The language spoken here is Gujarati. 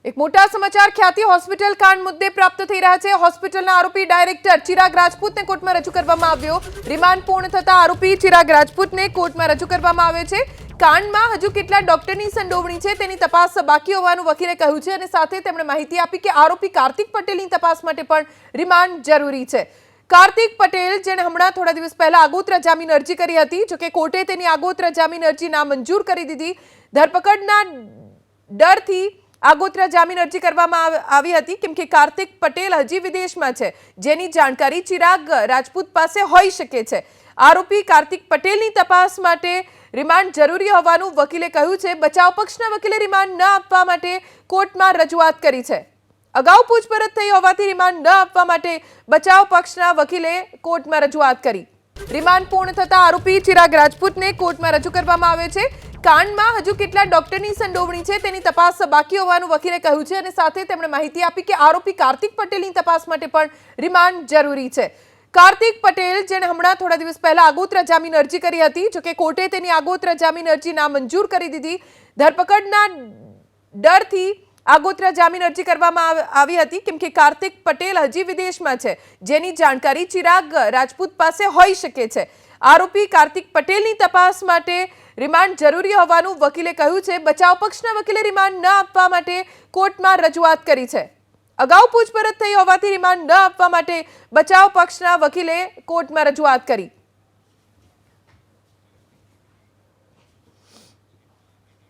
એક મોટા સમાચાર ખ્યાતિ હોસ્પિટલ કાંડ મુદ્દે પ્રાપ્ત થઈ રહ્યા છે। હોસ્પિટલના આરોપી ડાયરેક્ટર ચિરાગ રાજપૂતને કોર્ટમાં રજૂ કરવામાં આવ્યો। રિમાન્ડ પૂર્ણ થતા આરોપી ચિરાગ રાજપૂતને કોર્ટમાં રજૂ કરવામાં આવે છે। કાંડમાં હજુ કેટલા ડોક્ટરની સંડોવણી છે તેની તપાસ બાકી હોવાનું વકીલે કહ્યું છે અને સાથે તેમણે માહિતી આપી કે આરોપી કાર્તિક પટેલની તપાસ માટે પણ રિમાન્ડ જરૂરી છે। કાર્તિક પટેલ જેણે હમણાં થોડા દિવસ પહેલા આગોતરા જામીન અરજી કરી હતી, જોકે કોર્ટે તેની આગોતરા જામીન અરજી નામંજૂર કરી દીધી। ધરપકડના ડરથી આગોતરા જામીન અરજી કરવામાં આવી હતી કેમ કે કાર્તિક પટેલ હજી વિદેશમાં છે, જેની જાણકારી ચિરાગ રાજપૂત પાસે હોઈ શકે છે। આરોપી કાર્તિક પટેલની તપાસ માટે રિમાન્ડ જરૂરી હોવાનું વકીલે કહ્યું છે। બચાવ પક્ષના વકીલે રિમાન્ડ ન આપવા માટે કોર્ટમાં રજૂઆત કરી છે। અગાઉ પૂછપરછ થઈ હોવાથી રિમાન્ડ ન આપવા માટે બચાવ પક્ષના વકીલે કોર્ટમાં રજૂઆત કરી। રિમાન્ડ પૂર્ણ થતા આરોપી ચિરાગ રાજપૂતને કોર્ટમાં રજૂ કરવામાં આવે છે। કાંડમાં હજુ કેટલા ડોક્ટરની સંડોવણી છે તેની તપાસ બાકી હોવાનું વકીલે કહ્યું છે અને સાથે તેમણે માહિતી આપી કે આરોપી કાર્તિક પટેલની તપાસ માટે પણ રિમાન્ડ જરૂરી છે। કાર્તિક પટેલ જેણે હમણાં થોડા દિવસ પહેલા આગોતરા જામીન અરજી કરી હતી, જોકે કોર્ટે તેની આગોતરા જામીન અરજી નામંજૂર કરી દીધી। ધરપકડના ડરથી આગોતરા જામીન અરજી કરવામાં આવી હતી કેમ કે કાર્તિક પટેલ હજી વિદેશમાં છે, જેની જાણકારી ચિરાગ રાજપૂત પાસે હોઈ શકે છે। આરોપી કાર્તિક પટેલની તપાસ માટે રિમાન્ડ જરૂરી હોવાનું વકીલે કહ્યું છે। બચાવ પક્ષના વકીલે રિમાન્ડ ન આપવા માટે કોર્ટમાં રજૂઆત કરી છે। અગાઉ પૂછપરછ થઈ હોવાથી રિમાન્ડ ન આપવા માટે બચાવ પક્ષના વકીલે કોર્ટમાં રજૂઆત કરી।